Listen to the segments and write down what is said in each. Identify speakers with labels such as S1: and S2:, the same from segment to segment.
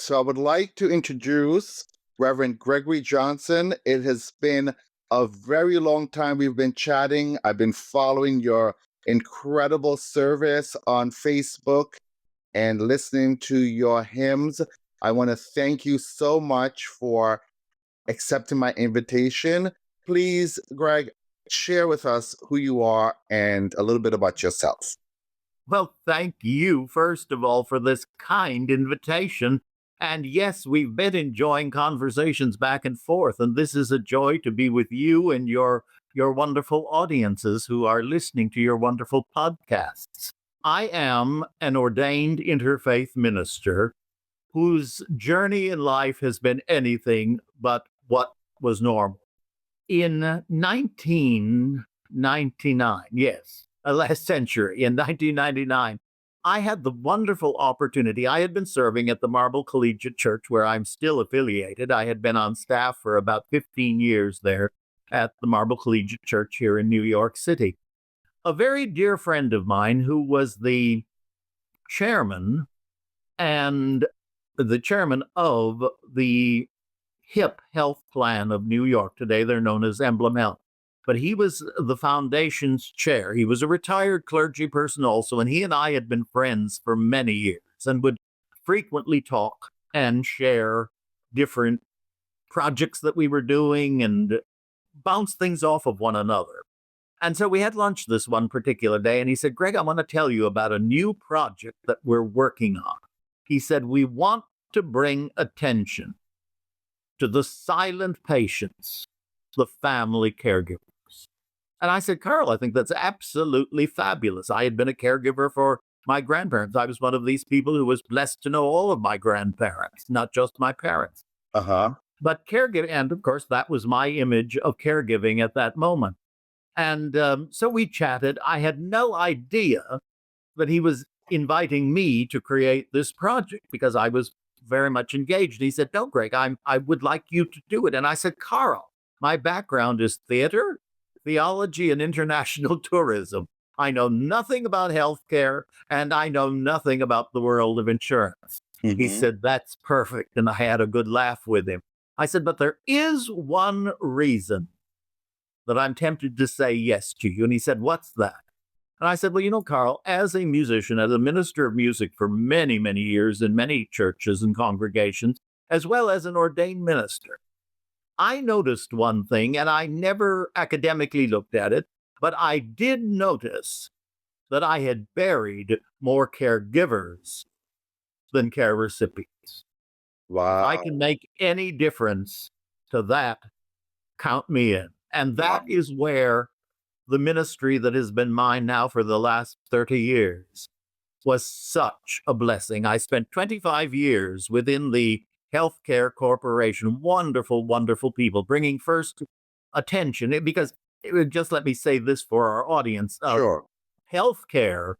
S1: So I would like to introduce Reverend Gregory Johnson. It has been a very long time we've been chatting. I've been following your incredible service on Facebook and listening to your hymns. I want to thank you so much for accepting my invitation. Please, Greg, share with us who you are and a little bit about yourself.
S2: Well, thank you, first of all, for this kind invitation. And yes, we've been enjoying conversations back and forth, and this is a joy to be with you and your wonderful audiences who are listening to your wonderful podcasts. I am an ordained interfaith minister whose journey in life has been anything but what was normal. In 1999, yes, last century, in 1999, I had the wonderful opportunity. I had been serving at the Marble Collegiate Church, where I'm still affiliated. I had been on staff for about 15 years there at the Marble Collegiate Church here in New York City. A very dear friend of mine who was the chairman and the chairman of the HIP Health Plan of New York. Today they're known as Emblem Health. But he was the foundation's chair. He was a retired clergy person also, and he and I had been friends for many years and would frequently talk and share different projects that we were doing and bounce things off of one another. And so we had lunch this one particular day, and he said, Greg, I want to tell you about a new project that we're working on. He said, we want to bring attention to the silent patients, the family caregivers. And I said, Carl, I think that's absolutely fabulous. I had been a caregiver for my grandparents. I was one of these people who was blessed to know all of my grandparents, not just my parents.
S1: Uh-huh.
S2: But caregiving, and of course, that was my image of caregiving at that moment. And so we chatted. I had no idea that he was inviting me to create this project because I was very much engaged. He said, no, Greg, I would like you to do it. And I said, Carl, my background is theater, theology, and international tourism. I know nothing about healthcare, and I know nothing about the world of insurance. He said, that's perfect. And I had a good laugh with him. I said, but there is one reason that I'm tempted to say yes to you. And he said, what's that? And I said, well, you know, Carl, as a musician, as a minister of music for many, many years in many churches and congregations, as well as an ordained minister, I noticed one thing, and I never academically looked at it, but I did notice that I had buried more caregivers than care recipients.
S1: Wow.
S2: If I can make any difference to that, count me in. And that is where the ministry that has been mine now for the last 30 years was such a blessing. I spent 25 years within the healthcare corporation, wonderful, wonderful people, bringing first attention, because just let me say this for our audience.
S1: Sure.
S2: Healthcare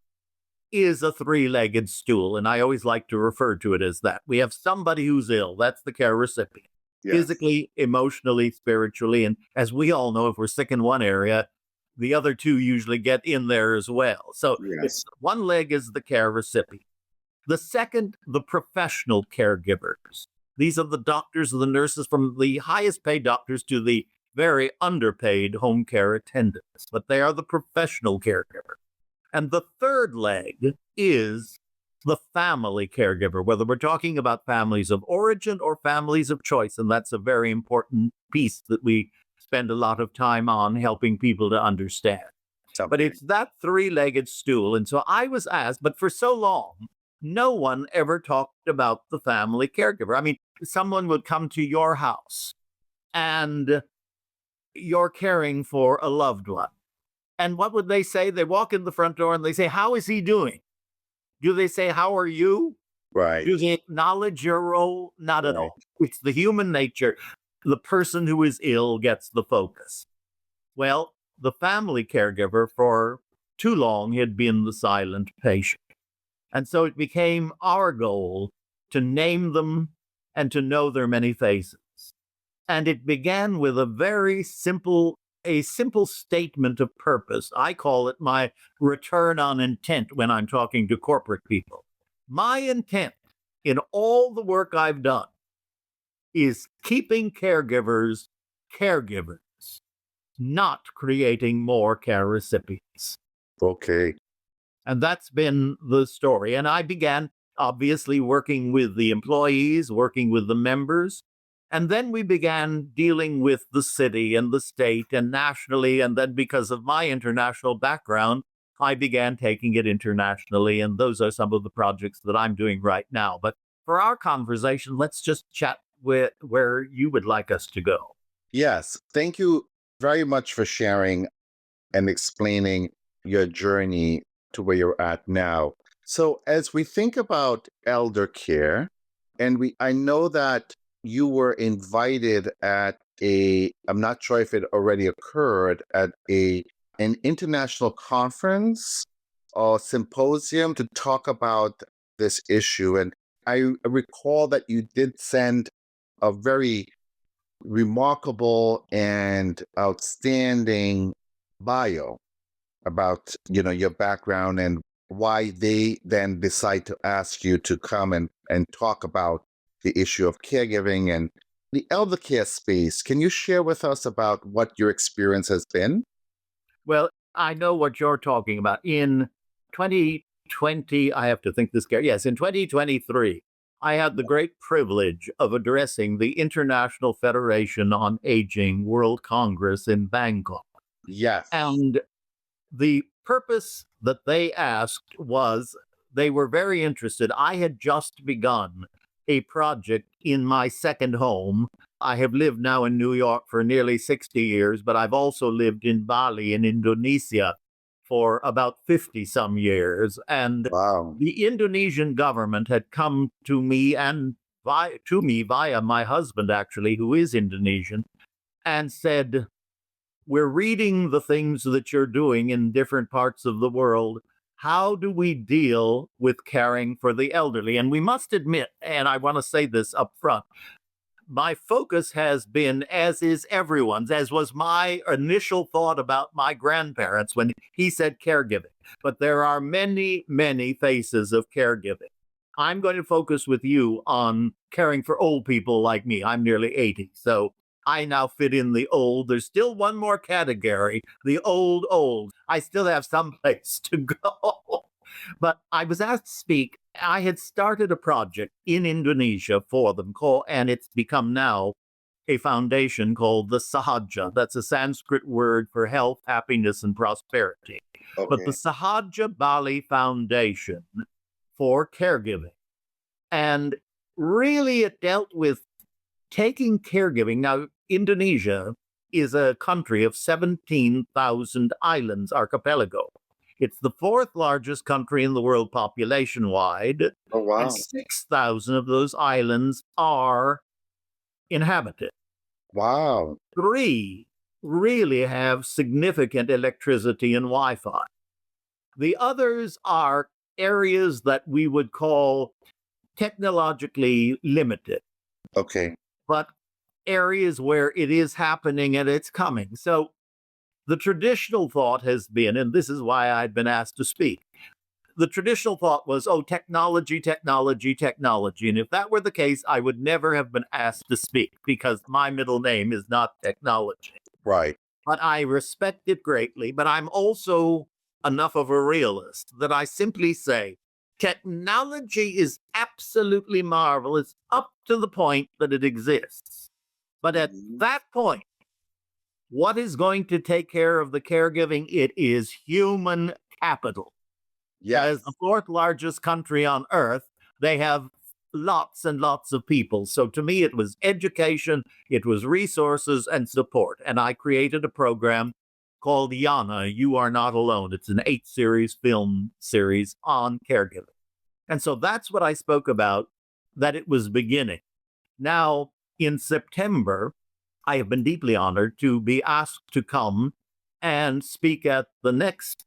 S2: is a three-legged stool, and I always like to refer to it as that. We have somebody who's ill, that's the care recipient.
S1: Yes.
S2: Physically, emotionally, spiritually, and as we all know, if we're sick in one area, the other two usually get in there as well. So
S1: Yes.
S2: one leg is the care recipient. The second, the professional caregivers. These are the doctors and the nurses, from the highest paid doctors to the very underpaid home care attendants, but they are the professional caregiver. And the third leg is the family caregiver, whether we're talking about families of origin or families of choice. And that's a very important piece that we spend a lot of time on helping people to understand. But it's that three-legged stool. And so I was asked, but for so long, no one ever talked about the family caregiver. I mean, someone would come to your house and you're caring for a loved one. And what would they say? They walk in the front door and they say, how is he doing? Do they say, how are you?
S1: Right.
S2: Do they acknowledge your role? Not at all. It's the human nature. The person who is ill gets the focus. Well, the family caregiver for too long had been the silent patient. And so it became our goal to name them and to know their many faces. And it began with a simple statement of purpose. I call it my return on intent when I'm talking to corporate people. My intent in all the work I've done is keeping caregivers, not creating more care recipients.
S1: Okay.
S2: And that's been the story. And I began obviously working with the employees, working with the members. And then we began dealing with the city and the state and nationally. And then because of my international background, I began taking it internationally. And those are some of the projects that I'm doing right now. But for our conversation, let's just chat with where you would like us to go.
S1: Yes. Thank you very much for sharing and explaining your journey to where you're at now. So as we think about elder care, and I know that you were invited at I'm not sure if it already occurred at an international conference or symposium to talk about this issue. And I recall that you did send a very remarkable and outstanding bio about your background and why they then decide to ask you to come and talk about the issue of caregiving and the elder care space. Can you share with us about what your experience has been?
S2: Well, I know what you're talking about. In 2020, I have to think this carefully. Yes, in 2023, I had the great privilege of addressing the International Federation on Aging World Congress in Bangkok.
S1: Yes.
S2: And the purpose that they asked was they were very interested. I had just begun a project in my second home. I have lived now in New York for nearly 60 years, but I've also lived in Bali in Indonesia for about 50 some years. And
S1: Wow.
S2: the Indonesian government had come to me to me via my husband, actually, who is Indonesian, and said, we're reading the things that you're doing in different parts of the world. How do we deal with caring for the elderly? And we must admit, and I want to say this up front, my focus has been, as is everyone's, as was my initial thought about my grandparents when he said caregiving. But there are many, many faces of caregiving. I'm going to focus with you on caring for old people like me. I'm nearly 80. So I now fit in the old. There's still one more category, the old. I still have some place to go. But I was asked to speak. I had started a project in Indonesia for them, and it's become now a foundation called the Sahaja. That's a Sanskrit word for health, happiness, and prosperity. But the
S1: Okay.
S2: Sahaja Bali Foundation for caregiving. And really, it dealt with taking caregiving. Now, Indonesia is a country of 17,000 islands, archipelago. It's the fourth largest country in the world population wide,
S1: Oh,
S2: and
S1: wow.
S2: 6,000 of those islands are inhabited.
S1: Wow.
S2: Three really have significant electricity and Wi Fi. The others are areas that we would call technologically limited,
S1: Okay.
S2: but areas where it is happening and it's coming. So the traditional thought has been, and this is why I'd been asked to speak. The traditional thought was, oh, technology, technology, technology. And if that were the case, I would never have been asked to speak because my middle name is not technology.
S1: Right.
S2: But I respect it greatly. But I'm also enough of a realist that I simply say technology is absolutely marvelous up to the point that it exists. But at
S1: Mhm.
S2: that point, what is going to take care of the caregiving? It is human capital. As the
S1: Yes.
S2: fourth largest country on earth, they have lots and lots of people. So to me, it was education, it was resources and support. And I created a program called Yana, You Are Not Alone. It's an 8 series film series on caregiving. And so that's what I spoke about, that it was beginning. Now, in September, I have been deeply honored to be asked to come and speak at the next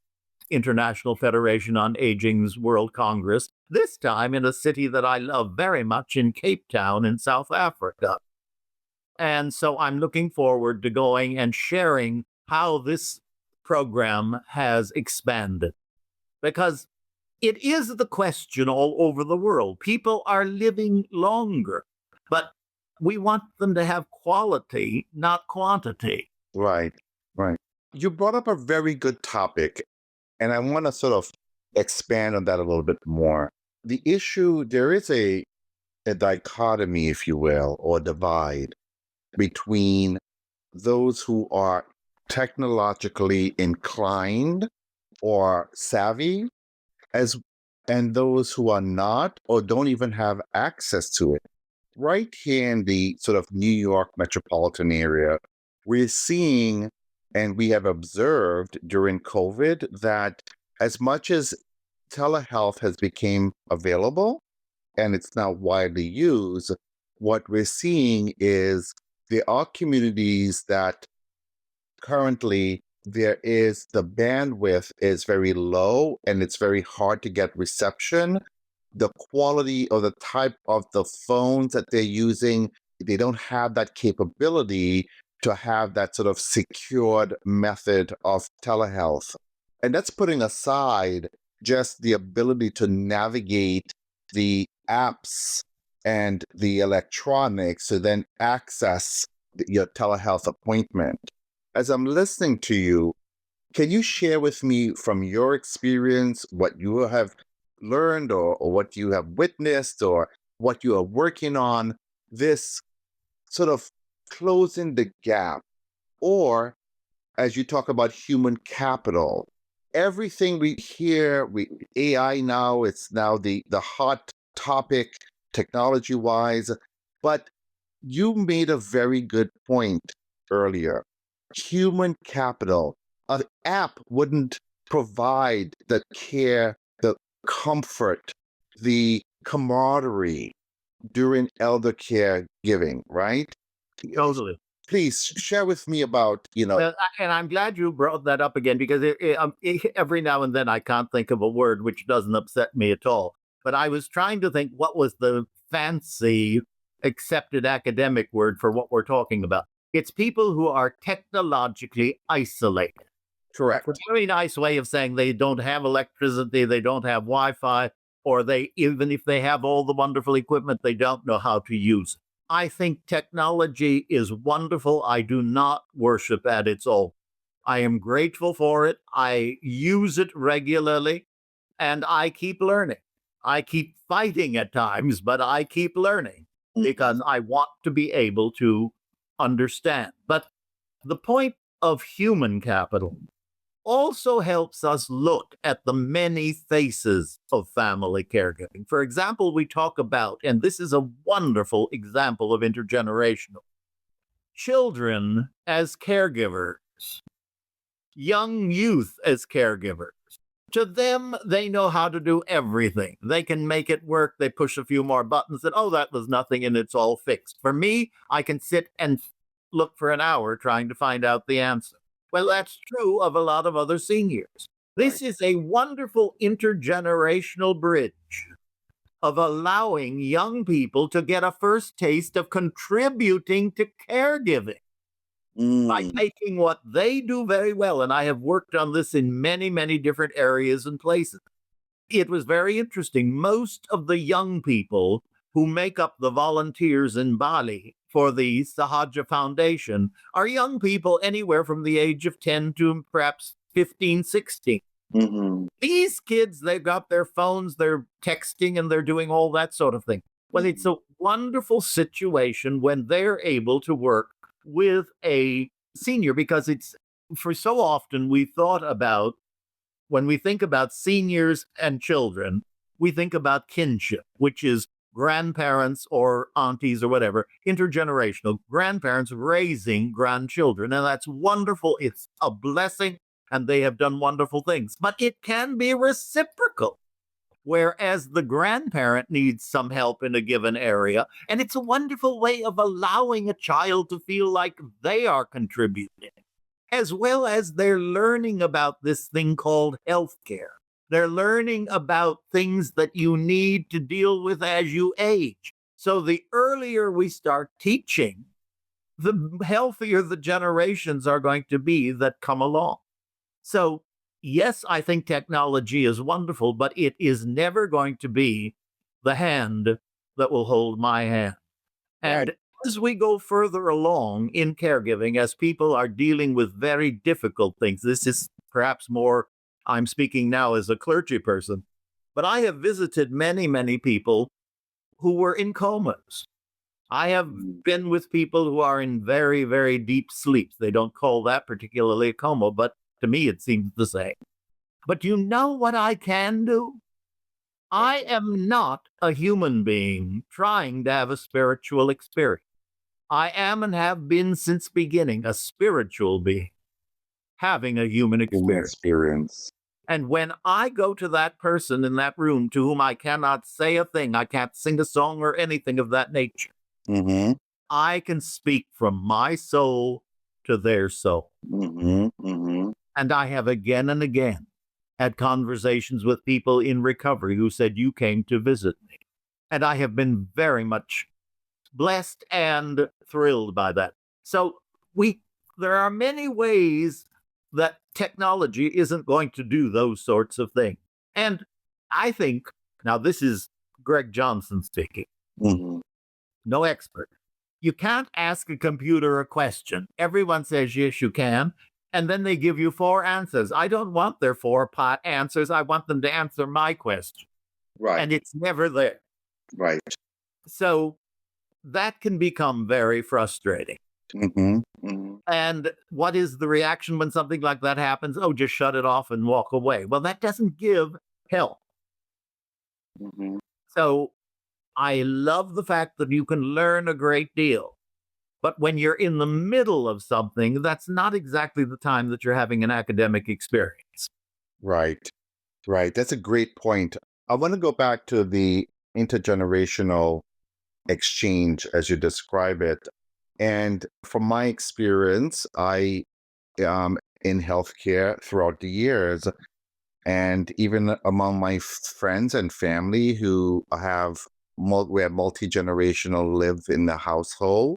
S2: International Federation on Aging's World Congress, this time in a city that I love very much in Cape Town in South Africa. And so I'm looking forward to going and sharing how this program has expanded. Because it is the question all over the world. People are living longer, but we want them to have quality, not quantity.
S1: Right, right. You brought up a very good topic, and I want to sort of expand on that a little bit more. The issue, there is a dichotomy, if you will, or divide between those who are technologically inclined or savvy as and those who are not or don't even have access to it. Right here in the sort of New York metropolitan area, we're seeing and we have observed during COVID that as much as telehealth has become available and it's now widely used, what we're seeing is there are communities that currently there is the bandwidth is very low and it's very hard to get reception. The quality or the type of the phones that they're using, they don't have that capability to have that sort of secured method of telehealth. And that's putting aside just the ability to navigate the apps and the electronics to then access your telehealth appointment. As I'm listening to you, can you share with me from your experience what you have learned or what you have witnessed or what you are working on, this sort of closing the gap? Or as you talk about human capital, everything we hear, AI now, it's now the hot topic technology wise, but you made a very good point earlier. Human capital. An app wouldn't provide the care, the comfort, the camaraderie during elder care giving, right?
S2: Totally.
S1: Please share with me about,
S2: Well, and I'm glad you brought that up again because every now and then I can't think of a word which doesn't upset me at all. But I was trying to think what was the fancy accepted academic word for what we're talking about. It's people who are technologically isolated. That's a
S1: correct.
S2: very nice way of saying they don't have electricity, they don't have Wi Fi, or they, even if they have all the wonderful equipment, they don't know how to use it. I think technology is wonderful. I do not worship at its all. I am grateful for it. I use it regularly and I keep learning. I keep fighting at times, but I keep learning because I want to be able to understand. But the point of human capital also helps us look at the many faces of family caregiving. For example, we talk about, and this is a wonderful example of intergenerational, children as caregivers, young youth as caregivers. To them, they know how to do everything. They can make it work. They push a few more buttons and, oh, that was nothing and it's all fixed. For me, I can sit and look for an hour trying to find out the answer. Well, that's true of a lot of other seniors.
S1: Right.
S2: This is a wonderful intergenerational bridge of allowing young people to get a first taste of contributing to caregiving by
S1: Mm,
S2: taking what they do very well. And I have worked on this in many, many different areas and places. It was very interesting. Most of the young people who make up the volunteers in Bali for the Sahaja Foundation are young people anywhere from the age of 10 to perhaps 15, 16.
S1: mhm,
S2: These kids, they've got their phones, they're texting, and they're doing all that sort of thing. Well, it's
S1: mhm.
S2: a wonderful situation when they're able to work with a senior because it's for so often we thought about when we think about seniors and children, we think about kinship, which is grandparents or aunties or whatever, intergenerational grandparents raising grandchildren. And that's wonderful. It's a blessing, and they have done wonderful things. But it can be reciprocal. Whereas the grandparent needs some help in a given area. And it's a wonderful way of allowing a child to feel like they are contributing as well as they're learning about this thing called healthcare. They're learning about things that you need to deal with as you age. So the earlier we start teaching, the healthier the generations are going to be that come along. So yes, I think technology is wonderful, but it is never going to be the hand that will hold my hand.
S1: Right.
S2: And as we go further along in caregiving, as people are dealing with very difficult things, this is perhaps more, I'm speaking now as a clergy person, but I have visited many, many people who were in comas. I have
S1: Mm.
S2: been with people who are in very, very deep sleep. They don't call that particularly a coma, but to me it seems the same. But you know what I can do? I
S1: What's
S2: am not a human being trying to have a spiritual experience. I am and have been since beginning a spiritual being having a human
S1: human
S2: experience.
S1: experience?
S2: And when I go to that person in that room to whom I cannot say a thing, I can't sing a song or anything of that nature,
S1: Mm-hmm.
S2: I can speak from my soul to their soul.
S1: Mm-hmm. Mm-hmm.
S2: And I have again and again had conversations with people in recovery who said, "You came to visit me." And I have been very much blessed and thrilled by that. So we there are many ways that technology isn't going to do those sorts of things. And I think now this is Greg Johnson speaking,
S1: Mm-hmm.
S2: no expert. You can't ask a computer a question. Everyone says yes, you can. And then they give you four answers. I don't want their four pot answers. I want them to answer my question.
S1: Right.
S2: And it's never there.
S1: Right.
S2: So that can become very frustrating.
S1: Mm-hmm. Mm-hmm.
S2: And what is the reaction when something like that happens? Oh, just shut it off and walk away. Well, that doesn't give help.
S1: Mm-hmm.
S2: So I love the fact that you can learn a great deal. But when you're in the middle of something, that's not exactly the time that you're having an academic experience.
S1: Right. Right. That's a great point. I want to go back to the intergenerational exchange as you describe it. And from my experience, I in healthcare throughout the years, and even among my friends and family who have where multi generational live in the household,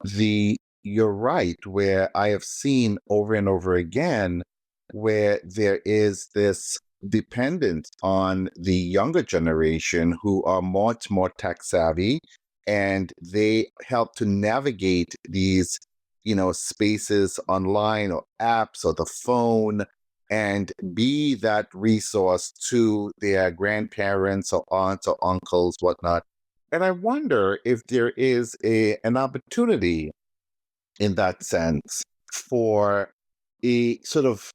S1: the you're right, where I have seen over and over again where there is this dependence on the younger generation who are much more tech savvy, and they help to navigate these spaces online or apps or the phone, and be that resource to their grandparents or aunts or uncles, whatnot. And I wonder if there is an opportunity in that sense for a sort of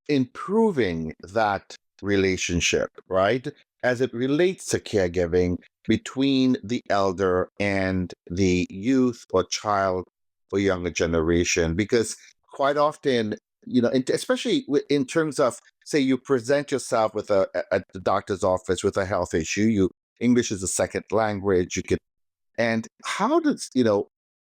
S1: improving that relationship, right? As it relates to caregiving between the elder and the youth or child or younger generation. Because quite often, especially in terms of, say, you present yourself with at the doctor's office with a health issue, English is a second language. You can and how does,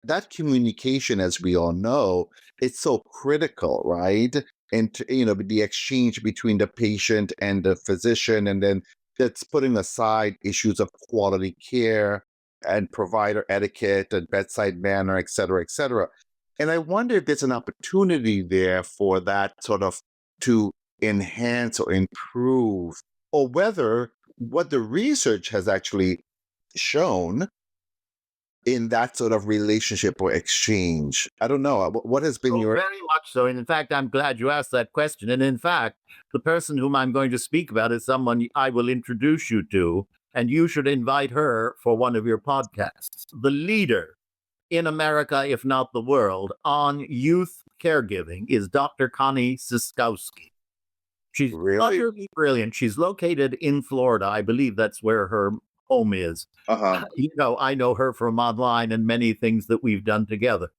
S1: that communication, as we all know, it's so critical, right? And, the exchange between the patient and the physician, and then that's putting aside issues of quality care and provider etiquette and bedside manner, et cetera, et cetera. And I wonder if there's an opportunity there for that sort of to enhance or improve, or whether what the research has actually shown in that sort of relationship or exchange? I don't know. What has been
S2: Oh,
S1: your
S2: very much so. And in fact, I'm glad you asked that question. And in fact, the person whom I'm going to speak about is someone I will introduce you to, and you should invite her for one of your podcasts. The leader in America, if not the world, on youth caregiving is Dr. Connie Siskowski. She's
S1: really?
S2: utterly brilliant. She's located in Florida. I believe that's where her home is.
S1: Uh-huh.
S2: I know her from online and many things that we've done together.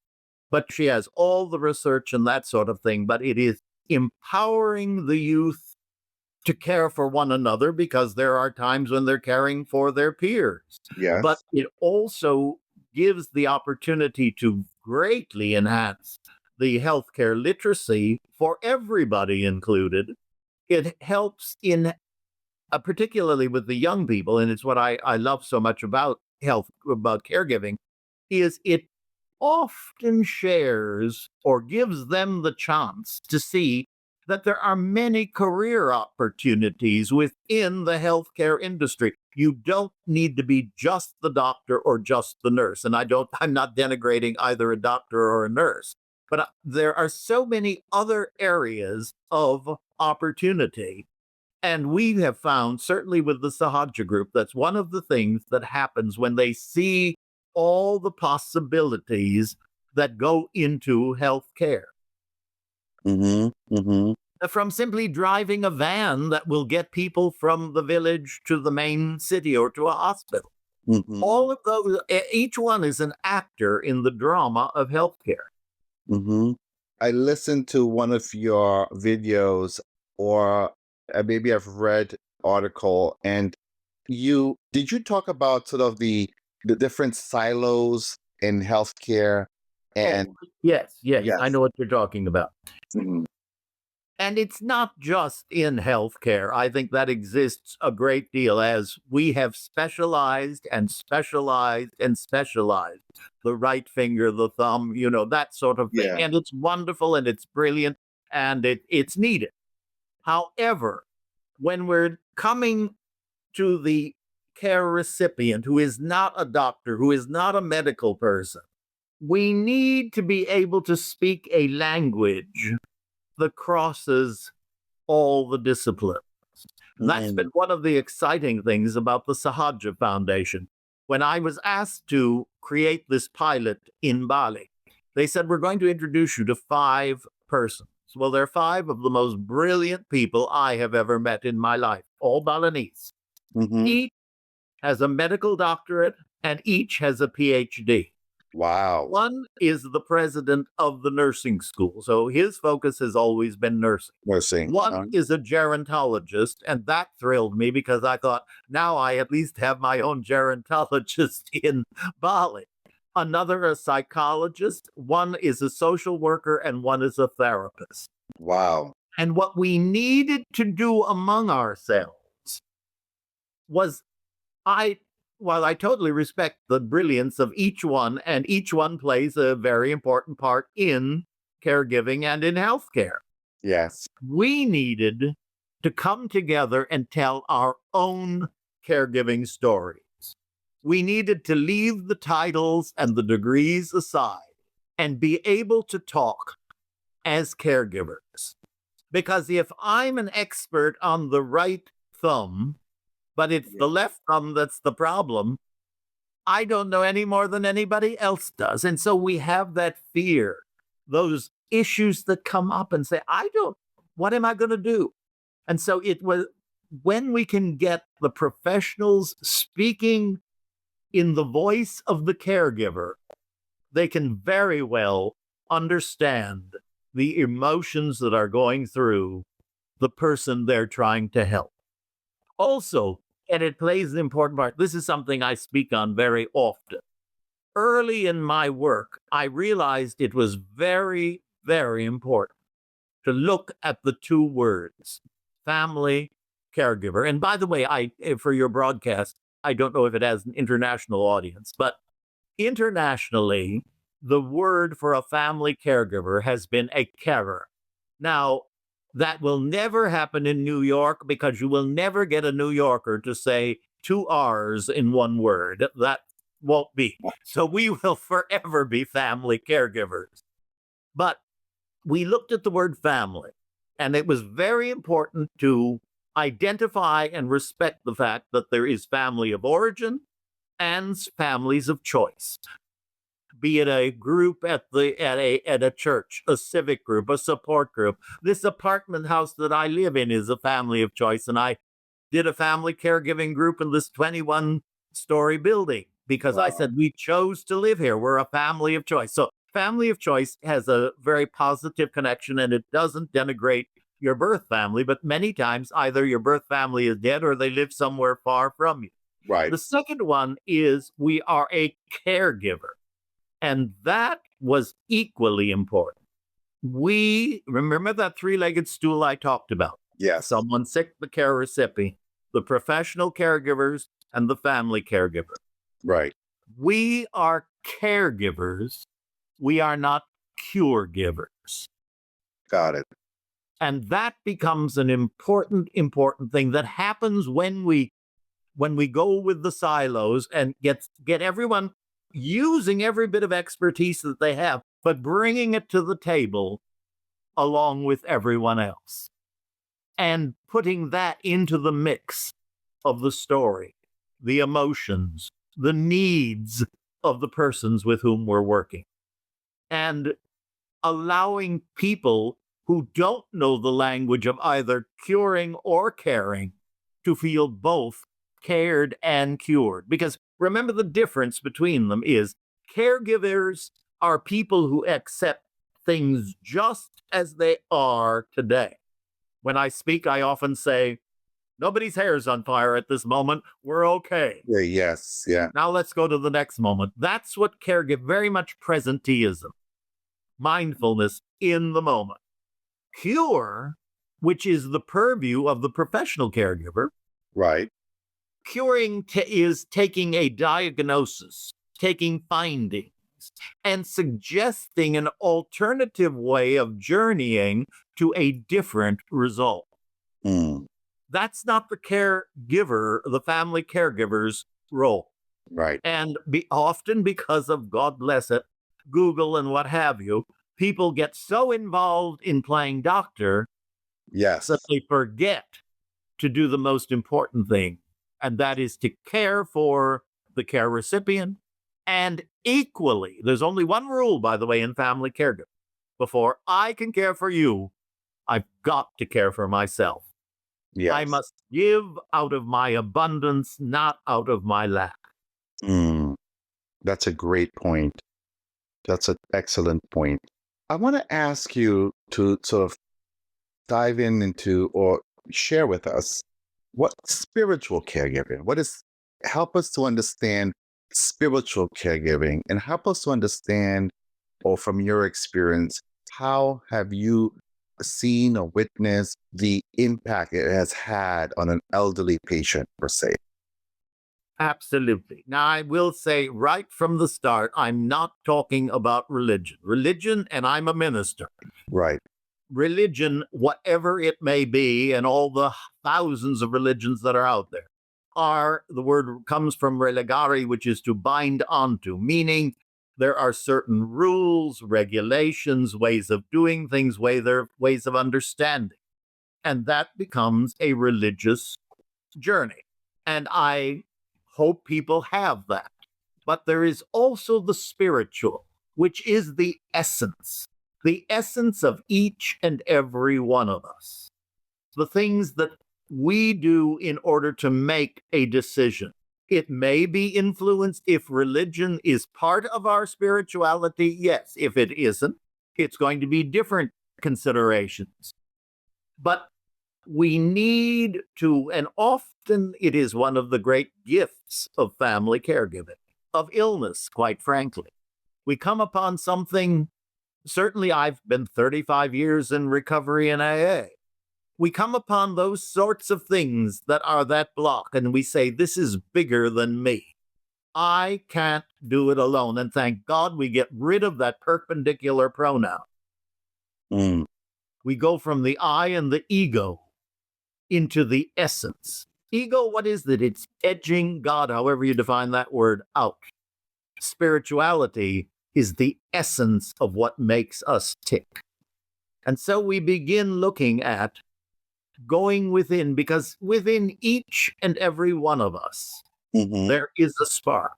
S2: But she has all the research and that sort of thing. But it is empowering the youth to care for one another because there are times when they're caring for their peers. But
S1: Yes.
S2: it also gives the opportunity to greatly enhance the healthcare literacy for everybody included. It helps in particularly with the young people, and it's what I love so much about about caregiving, is it often shares or gives them the chance to see that there are many career opportunities within the healthcare industry. You don't need to be just the doctor or just the nurse. And I'm not denigrating either a doctor or a nurse, but there are so many other areas of opportunity. And we have found, certainly with the Sahaja group, that's one of the things that happens when they see all the possibilities that go into healthcare.
S1: Mm-hmm. Mm-hmm.
S2: From simply driving a van that will get people from the village to the main city or to a hospital.
S1: Mm-hmm.
S2: All of those, each one is an actor in the drama of healthcare.
S1: Mm-hmm. I listened to one of your videos, or maybe I've read article, and did you talk about sort of the different silos in healthcare? And
S2: Oh, yes, yes, I
S1: yes.
S2: know what you're talking about.
S1: Mhm.
S2: And it's not just in healthcare. I think that exists a great deal as we have specialized and specialized and specialized. The right finger, the thumb, that sort of thing.
S1: Yeah.
S2: And it's wonderful and it's brilliant and it's needed. However, when we're coming to the care recipient who is not a doctor, who is not a medical person, we need to be able to speak a language that crosses all the disciplines. That's
S1: Mm.
S2: been one of the exciting things about the Sahaja Foundation. When I was asked to create this pilot in Bali, they said, we're going to introduce you to 5 persons. Well, they're 5 of the most brilliant people I have ever met in my life, all Balinese.
S1: Mhm.
S2: Each has a medical doctorate and each has a PhD.
S1: Wow.
S2: One is the president of the nursing school, so his focus has always been nursing.
S1: Nursing.
S2: One is a gerontologist, and that thrilled me because I thought, now I at least have my own gerontologist in Bali. Another, a psychologist, one is a social worker, and one is a therapist.
S1: Wow.
S2: And what we needed to do among ourselves was while I totally respect the brilliance of each one, and each one plays a very important part in caregiving and in healthcare,
S1: Yes.
S2: we needed to come together and tell our own caregiving stories. We needed to leave the titles and the degrees aside and be able to talk as caregivers. Because if I'm an expert on the right thumb, but it's
S1: Yeah.
S2: the left thumb that's the problem, I don't know any more than anybody else does. And so we have that fear, those issues that come up and say, what am I going to do? And so it was when we can get the professionals speaking in the voice of the caregiver, they can very well understand the emotions that are going through the person they're trying to help. Also, and it plays an important part, this is something I speak on very often. Early in my work, I realized it was very, very important to look at the 2 words, family, caregiver. And by the way, for your broadcast, I don't know if it has an international audience, but internationally, the word for a family caregiver has been a carer. Now, that will never happen in New York because you will never get a New Yorker to say 2 R's in one word. That won't be. So we will forever be family caregivers. But we looked at the word family, and it was very important to identify and respect the fact that there is family of origin and families of choice. Be it a group at a church, a civic group, a support group. This apartment house that I live in is a family of choice, and I did a family caregiving group in this 21-story building because I
S1: Wow.
S2: said we chose to live here. We're a family of choice. So family of choice has a very positive connection, and it doesn't denigrate your birth family, but many times either your birth family is dead or they live somewhere far from you.
S1: Right.
S2: The second one is we are a caregiver. And that was equally important. We remember that 3-legged stool I talked about.
S1: Yes.
S2: Someone sick, the care recipient, the professional caregivers, and the family caregiver.
S1: Right.
S2: We are caregivers. We are not cure givers.
S1: Got it.
S2: And that becomes an important thing that happens when we go with the silos and get everyone using every bit of expertise that they have, but bringing it to the table along with everyone else and putting that into the mix of the story, the emotions, the needs of the persons with whom we're working, and allowing people who don't know the language of either curing or caring to feel both cared and cured. Because remember, the difference between them is caregivers are people who accept things just as they are today. When I speak, I often say, nobody's hair's on fire at this moment. We're okay.
S1: Yeah, yes, yeah.
S2: Now let's go to the next moment. That's what caregiver, very much presenteeism, mindfulness in the moment. Cure, which is the purview of the professional caregiver,
S1: Right.
S2: curing is taking a diagnosis, taking findings, and suggesting an alternative way of journeying to a different result.
S1: Mm,
S2: That's not the caregiver, the family caregiver's role.
S1: right.
S2: And often because of, God bless it, Google and what have you, people get so involved in playing doctor
S1: Yes.
S2: that they forget to do the most important thing, and that is to care for the care recipient. And equally, there's only one rule, by the way, in family caregiving. Before I can care for you, I've got to care for myself. I
S1: Yes.
S2: must give out of my abundance, not out of my lack.
S1: Mm, that's a great point. That's an excellent point. I want to ask you to sort of dive into or share with us what spiritual caregiving, help us to understand spiritual caregiving and help us to understand, or from your experience, how have you seen or witnessed the impact it has had on an elderly patient, per se?
S2: Absolutely. Now, I will say right from the start, I'm not talking about religion. Religion, and I'm a minister.
S1: Right.
S2: Religion, whatever it may be, and all the thousands of religions that are out there, the word comes from religare, which is to bind onto, meaning there are certain rules, regulations, ways of doing things, ways of understanding. And that becomes a religious journey. And I hope people have that. But there is also the spiritual, which is the essence of each and every one of us. The things that we do in order to make a decision. It may be influenced if religion is part of our spirituality. Yes. If it isn't, it's going to be different considerations. But we need to, and often it is one of the great gifts of family caregiving, of illness, quite frankly. We come upon something. Certainly, I've been 35 years in recovery in AA. We come upon those sorts of things that are that block, and we say, this is bigger than me. I can't do it alone. And thank God we get rid of that perpendicular pronoun.
S1: Mm,
S2: We go from the I and the ego into the essence. Ego, what is it? It's edging God, however you define that word, out. Spirituality is the essence of what makes us tick. And so we begin looking at going within, because within each and every one of us,
S1: mhm.
S2: there is a spark.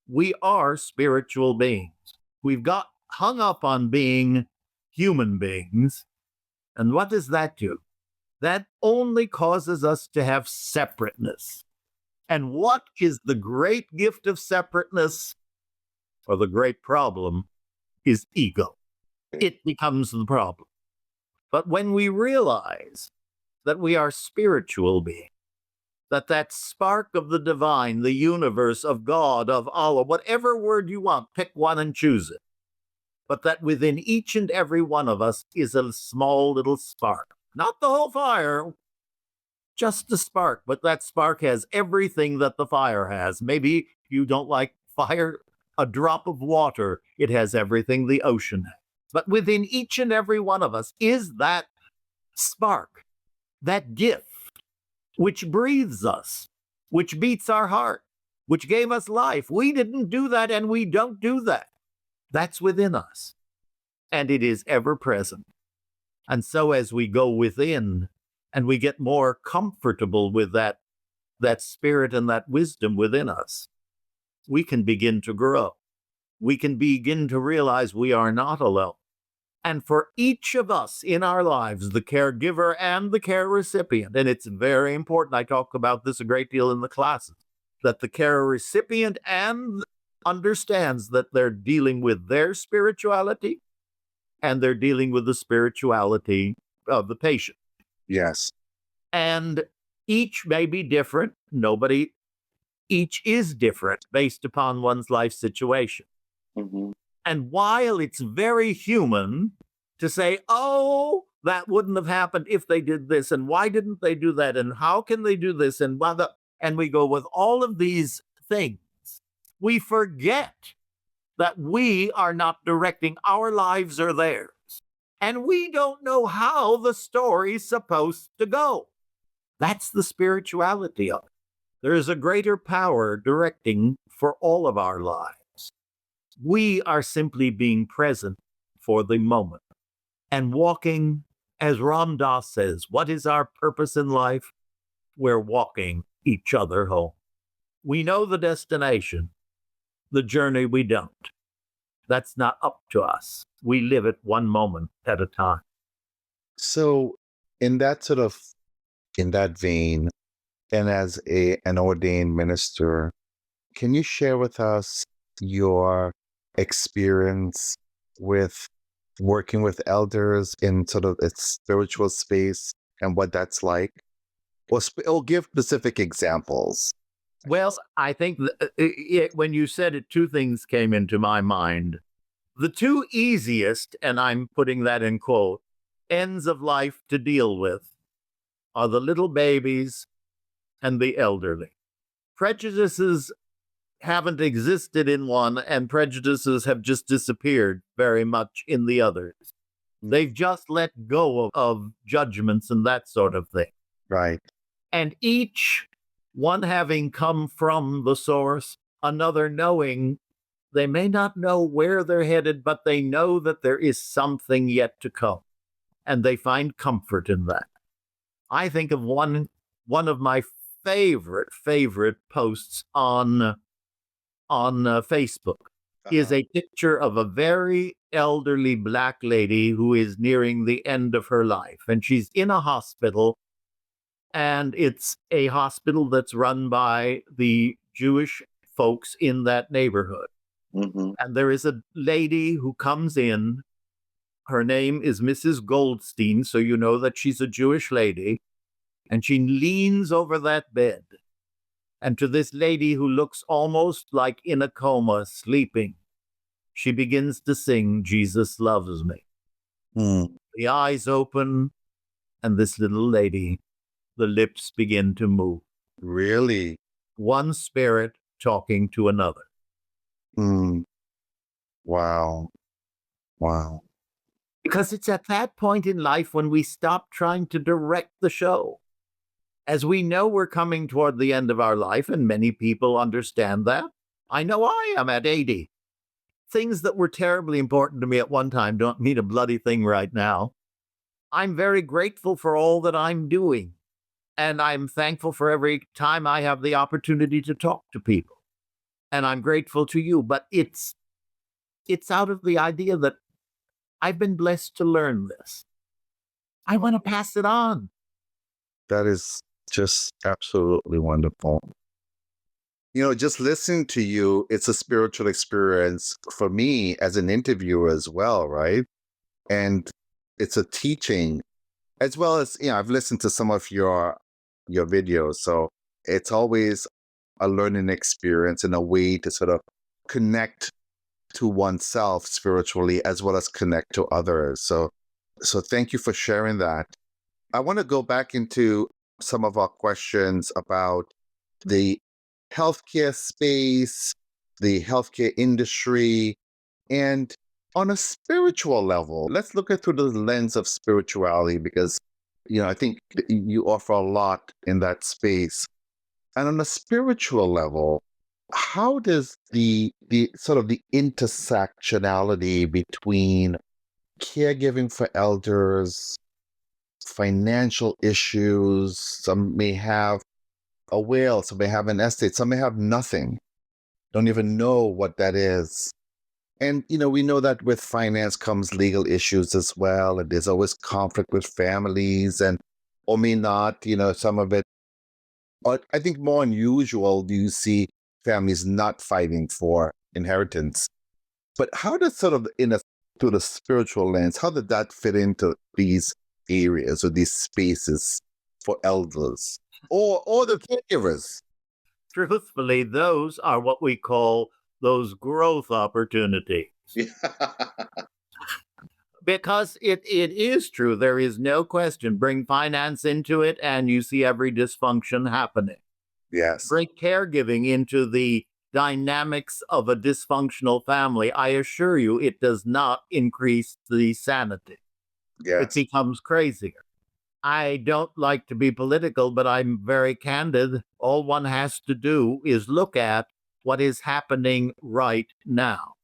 S2: We are spiritual beings. We've got hung up on being human beings. And what does that do? That only causes us to have separateness. And what is the great gift of separateness, or the great problem, is ego. It becomes the problem. But when we realize that we are spiritual beings, that spark of the divine, the universe, of God, of Allah, whatever word you want, pick one and choose it. But that within each and every one of us is a small little spark. Not the whole fire, just a spark. But that spark has everything that the fire has. Maybe you don't like fire, a drop of water. It has everything the ocean has. But within each and every one of us is that spark, that gift which breathes us, which beats our heart, which gave us life. We didn't do that and we don't do that. That's within us and it is ever present. And so as we go within and we get more comfortable with that spirit and that wisdom within us, we can begin to grow. We can begin to realize we are not alone. And for each of us in our lives, the caregiver and the care recipient, and it's very important, I talk about this a great deal in the classes, that the care recipient and understands that they're dealing with their spirituality and they're dealing with the spirituality of the patient.
S1: Yes.
S2: And each may be different. Each is different based upon one's life situation.
S1: Mm-hmm.
S2: And while it's very human to say, oh, that wouldn't have happened if they did this, and why didn't they do that, and how can they do this, and we go with all of these things, we forget that we are not directing our lives or theirs. And we don't know how the story's supposed to go. That's the spirituality of it. There is a greater power directing for all of our lives. We are simply being present for the moment and walking, as Ram Dass says, what is our purpose in life? We're walking each other home. We know the destination, the journey we don't. That's not up to us. We live it one moment at a time.
S1: So in that vein, and as an ordained minister, can you share with us your experience with working with elders in sort of a spiritual space and what that's like? Or give specific examples.
S2: Well, I think when you said it, two things came into my mind. The two easiest, and I'm putting that in quote, ends of life to deal with are the little babies and the elderly. Prejudices haven't existed in one, and prejudices have just disappeared very much in the others. They've just let go of judgments and that sort of thing.
S1: Right.
S2: And each one having come from the source, another knowing they may not know where they're headed, but they know that there is something yet to come. And they find comfort in that. I think of one of my favorite posts on Facebook is a picture of a very elderly Black lady who is nearing the end of her life. And she's in a hospital, and it's a hospital that's run by the Jewish folks in that neighborhood.
S1: Mm-hmm.
S2: And there is a lady who comes in. Her name is Mrs. Goldstein, so you know that she's a Jewish lady. And she leans over that bed. And to this lady who looks almost like in a coma, sleeping, she begins to sing, Jesus Loves Me.
S1: Mm.
S2: The eyes open, and this little lady, the lips begin to move.
S1: Really?
S2: One spirit talking to another.
S1: Mm. Wow. Wow.
S2: Because it's at that point in life when we stop trying to direct the show. As we know we're coming toward the end of our life, and many people understand that. I know I am at 80. Things that were terribly important to me at one time don't mean a bloody thing right now. I'm very grateful for all that I'm doing. And I'm thankful for every time I have the opportunity to talk to people. And I'm grateful to you. But it's out of the idea that I've been blessed to learn this. I want to pass it on.
S1: That is just absolutely wonderful. Just listening to you, it's a spiritual experience for me as an interviewer as well, right? And it's a teaching, as well as, I've listened to some of your videos, so it's always a learning experience and a way to sort of connect to oneself spiritually as well as connect to others. So thank you for sharing that. I want to go back into some of our questions about the healthcare space, the healthcare industry, and on a spiritual level. Let's look at through the lens of spirituality, because I think that you offer a lot in that space. And on a spiritual level, how does the sort of the intersectionality between caregiving for elders, financial issues, some may have a will, some may have an estate, some may have nothing, don't even know what that is. And we know that with finance comes legal issues as well, and there's always conflict with families, and or may not, some of it. But I think more unusual do you see families not fighting for inheritance. But how does sort of through the spiritual lens, how did that fit into these areas or these spaces for elders or the caregivers?
S2: Truthfully, those are what we call those growth opportunities. Because it is true, there is no question. Bring finance into it, and you see every dysfunction happening.
S1: Yes.
S2: Bring caregiving into the dynamics of a dysfunctional family. I assure you, it does not increase the sanity. It
S1: Yes.
S2: becomes crazier. I don't like to be political, but I'm very candid. All one has to do is look at what is happening right now.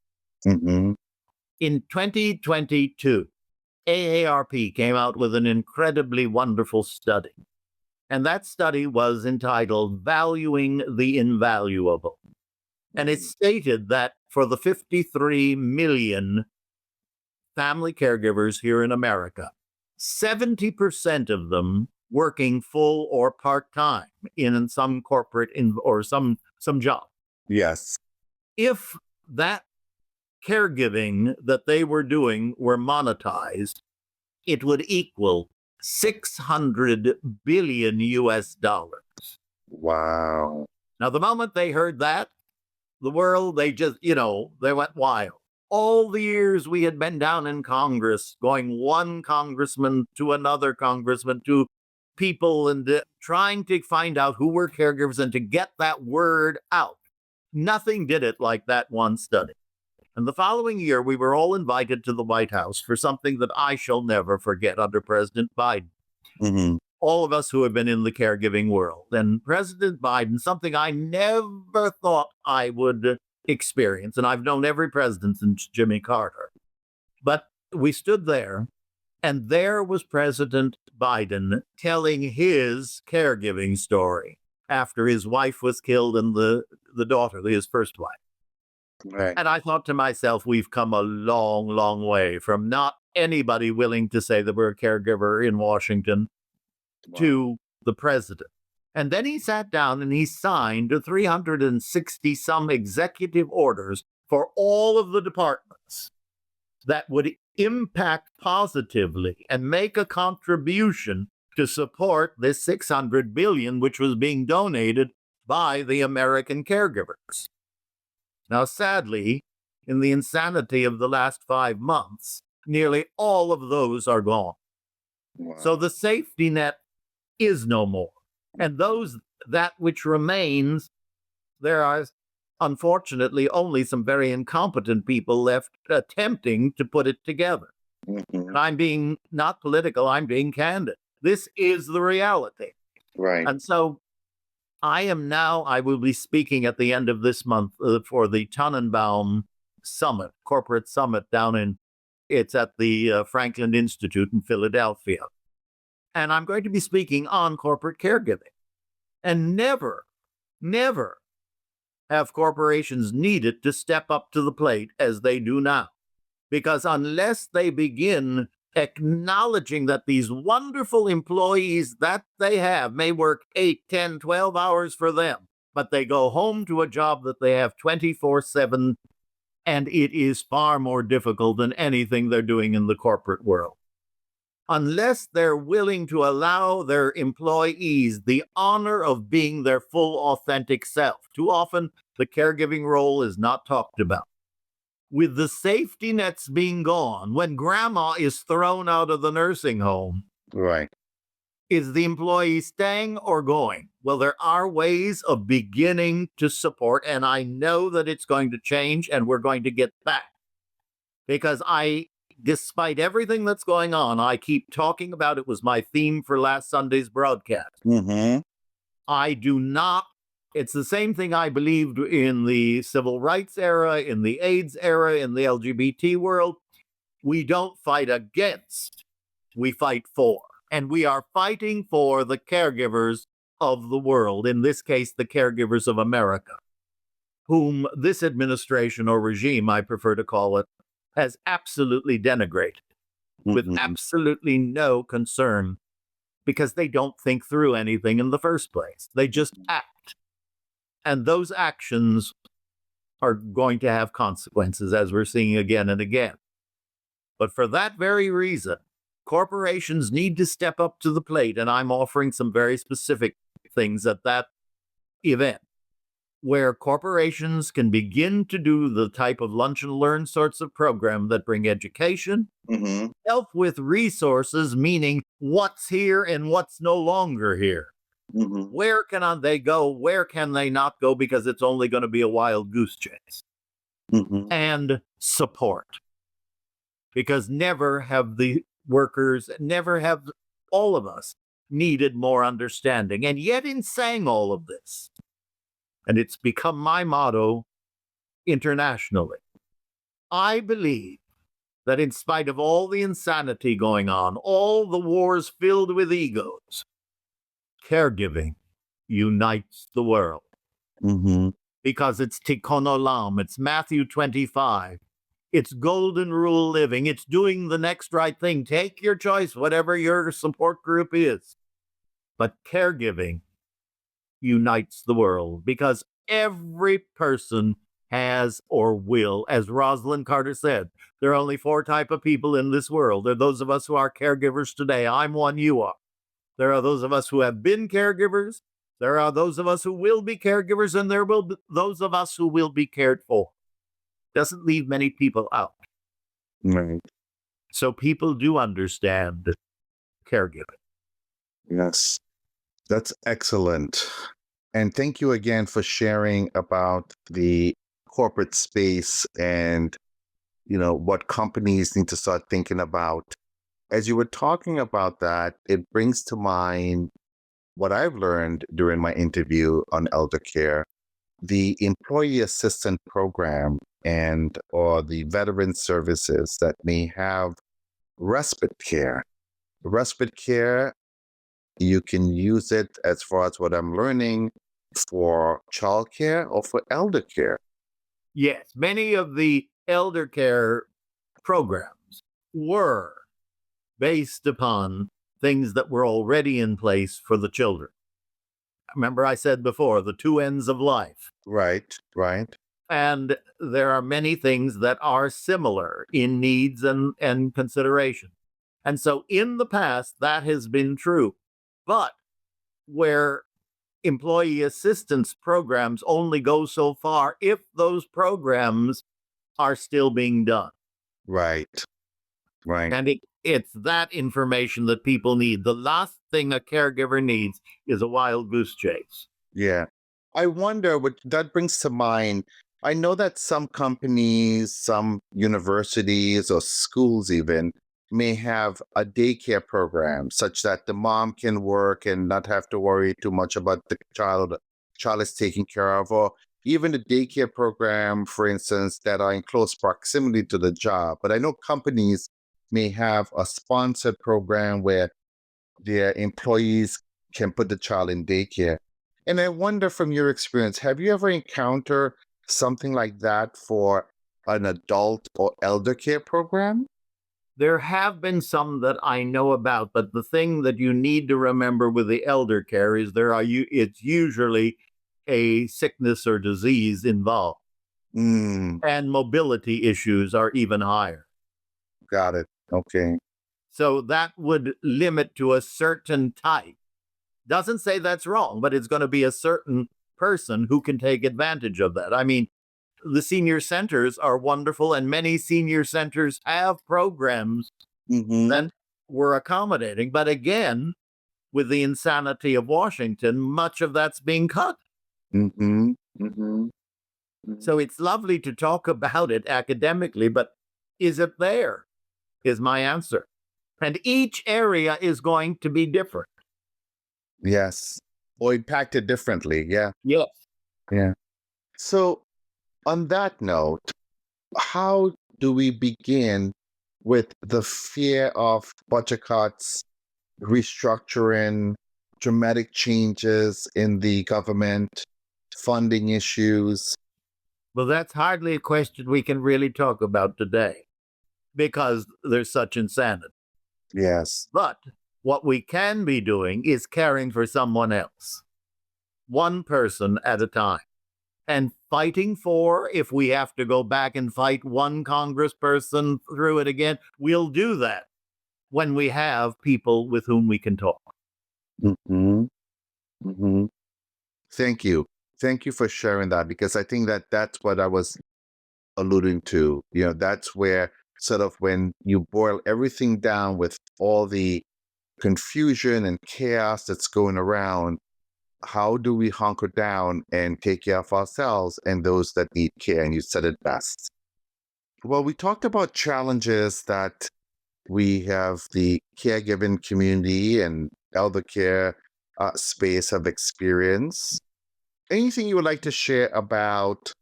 S1: Hmm.
S2: In 2022, AARP came out with an incredibly wonderful study. And that study was entitled Valuing the Invaluable. And it stated that for the 53 million family caregivers here in America, 70% of them working full or part-time in some corporate or some job.
S1: Yes.
S2: If that caregiving that they were doing were monetized, it would equal 600 billion US dollars.
S1: Wow.
S2: Now, the moment they heard that, the world, they just, they went wild. All the years we had been down in Congress, going one congressman to another congressman to people and trying to find out who were caregivers and to get that word out. Nothing did it like that one study. And the following year, we were all invited to the White House for something that I shall never forget under President Biden.
S1: Hmm.
S2: All of us who have been in the caregiving world. And President Biden, something I never thought I would experience, and I've known every president since Jimmy Carter. But we stood there, and there was President Biden telling his caregiving story after his wife was killed and the daughter, his first wife.
S1: Right.
S2: And I thought to myself, we've come a long, long way from not anybody willing to say that we're a caregiver in Washington
S1: Wow.
S2: to the president. And then he sat down and he signed 360 some executive orders for all of the departments that would impact positively and make a contribution to support this 600 billion, which was being donated by the American caregivers. Now, sadly, in the insanity of the last 5 months, nearly all of those are gone.
S1: Wow.
S2: So the safety net is no more. And that which remains, there are unfortunately only some very incompetent people left attempting to put it together.
S1: Mhm.
S2: And I'm being not political, I'm being candid. This is the reality.
S1: Right.
S2: And so I will be speaking at the end of this month for the Tannenbaum Summit, corporate summit it's at the Franklin Institute in Philadelphia. And I'm going to be speaking on corporate caregiving. And never, never have corporations needed to step up to the plate as they do now. Because unless they begin acknowledging that these wonderful employees that they have may work 8, 10, 12 hours for them, but they go home to a job that they have 24/7, and it is far more difficult than anything they're doing in the corporate world. Unless they're willing to allow their employees the honor of being their full, authentic self. Too often, the caregiving role is not talked about. With the safety nets being gone, when grandma is thrown out of the nursing home,
S1: Right.
S2: is the employee staying or going? Well, there are ways of beginning to support, and I know that it's going to change and we're going to get back. Because I despite everything that's going on, I keep talking about it was my theme for last Sunday's broadcast.
S1: Mm-hmm.
S2: I do not, it's the same thing I believed in the civil rights era, in the AIDS era, in the LGBT world. We don't fight against, we fight for. And we are fighting for the caregivers of the world, in this case, the caregivers of America, whom this administration or regime, I prefer to call it, has absolutely denigrated with
S1: Mm-hmm.
S2: absolutely no concern because they don't think through anything in the first place. They just act. And those actions are going to have consequences, as we're seeing again and again. But for that very reason, corporations need to step up to the plate. And I'm offering some very specific things at that event where corporations can begin to do the type of lunch and learn sorts of program that bring education,
S1: Mm-hmm.
S2: help with resources, meaning what's here and what's no longer here.
S1: Mm-hmm.
S2: Where can they go? Where can they not go? Because it's only going to be a wild goose chase.
S1: Mm-hmm.
S2: And support. Because never have the workers, never have all of us needed more understanding. And yet, in saying all of this, and it's become my motto internationally, I believe that in spite of all the insanity going on, all the wars filled with egos, caregiving unites the world.
S1: Mm-hmm.
S2: Because it's tikkun olam, it's Matthew 25, it's golden rule living, it's doing the next right thing. Take your choice, whatever your support group is. But caregiving unites the world because every person has or will, as Rosalind Carter said, there are only 4 types of people in this world. There are those of us who are caregivers today. I'm one, you are. There are those of us who have been caregivers. There are those of us who will be caregivers, and there will be those of us who will be cared for. Doesn't leave many people out.
S1: Right.
S2: So people do understand caregiving.
S1: Yes. That's excellent. And thank you again for sharing about the corporate space and, what companies need to start thinking about. As you were talking about that, it brings to mind what I've learned during my interview on elder care, the employee assistance program and or the veteran services that may have respite care. Respite care, you can use it as far as what I'm learning for childcare or for elder care.
S2: Yes, many of the elder care programs were based upon things that were already in place for the children. Remember, I said before, the 2 ends of life.
S1: Right, right.
S2: And there are many things that are similar in needs and consideration. And so in the past, that has been true. But where employee assistance programs only go so far if those programs are still being done.
S1: Right, right.
S2: And it's that information that people need. The last thing a caregiver needs is a wild goose chase.
S1: Yeah. I wonder what that brings to mind. I know that some companies, some universities or schools even may have a daycare program such that the mom can work and not have to worry too much about the child is taken care of, or even the daycare program, for instance, that are in close proximity to the job. But I know companies may have a sponsored program where their employees can put the child in daycare. And I wonder from your experience, have you ever encountered something like that for an adult or elder care program?
S2: There have been some that I know about, but the thing that you need to remember with the elder care is it's usually a sickness or disease involved,
S1: Mm,
S2: and mobility issues are even higher.
S1: got it. Okay.
S2: So that would limit to a certain type. Doesn't say that's wrong, but it's going to be a certain person who can take advantage of that. I mean, the senior centers are wonderful, and many senior centers have programs
S1: Mm-hmm.
S2: that were accommodating. But again, with the insanity of Washington, much of that's being cut.
S1: Mm-hmm. Mm-hmm.
S2: So it's lovely to talk about it academically, but is it there? is my answer. And each area is going to be different.
S1: Yes. Or impacted differently. Yeah.
S2: Yes.
S1: Yeah. So, on that note, how do we begin with the fear of budget cuts, restructuring, dramatic changes in the government, funding issues?
S2: Well, that's hardly a question we can really talk about today because there's such insanity.
S1: Yes.
S2: But what we can be doing is caring for someone else, one person at a time, and fighting for, if we have to go back and fight one congressperson through it again, we'll do that when we have people with whom we can talk.
S1: Hmm. Hmm. Thank you. Thank you for sharing that because I think that that's what I was alluding to. That's where sort of when you boil everything down with all the confusion and chaos that's going around, how do we hunker down and take care of ourselves and those that need care? And you said it best. Well, we talked about challenges that we have the caregiving community and elder care space have experienced. Anything you would like to share about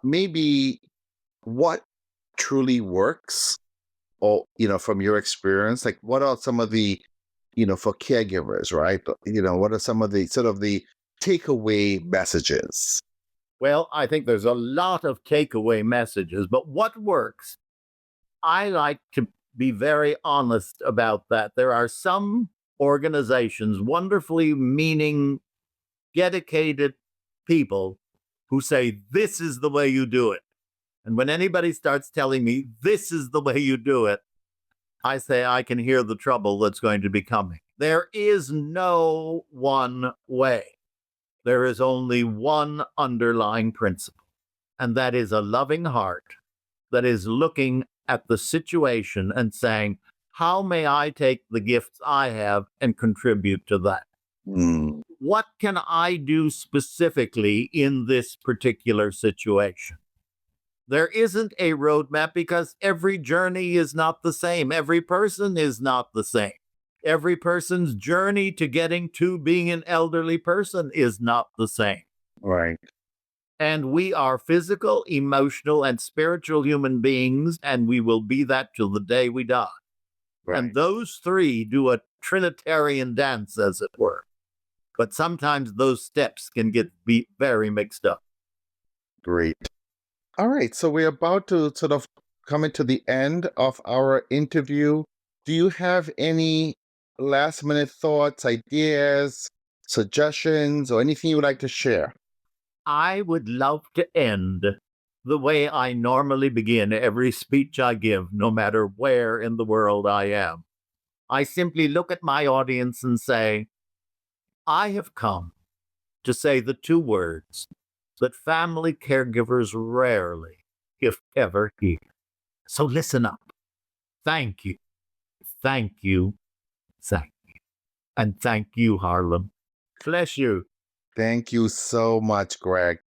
S1: maybe what truly works or from your experience, like what are some of the for caregivers, right? What are some of the sort of the takeaway messages?
S2: Well, I think there's a lot of takeaway messages, but what works? I like to be very honest about that. There are some organizations, wonderfully meaning, dedicated people who say, this is the way you do it. And when anybody starts telling me, this is the way you do it, I say, I can hear the trouble that's going to be coming. There is no one way. There is only one underlying principle, and that is a loving heart that is looking at the situation and saying, how may I take the gifts I have and contribute to that?
S1: Mm,
S2: What can I do specifically in this particular situation? There isn't a roadmap because every journey is not the same. Every person is not the same. Every person's journey to getting to being an elderly person is not the same.
S1: right,
S2: And we are physical, emotional, and spiritual human beings, and we will be that till the day we die. And
S1: right.
S2: those three do a Trinitarian dance, as it were. But sometimes those steps can be very mixed up.
S1: Great. All right. So we're about to sort of come into the end of our interview. Do you have any last minute thoughts, ideas, suggestions, or anything you would like to share?
S2: I would love to end the way I normally begin every speech I give, no matter where in the world I am. I simply look at my audience and say, I have come to say the two words that family caregivers rarely, if ever, hear. So listen up. Thank you. Thank you. Thank you. And thank you, Harlem. Bless you.
S1: Thank you so much, Greg.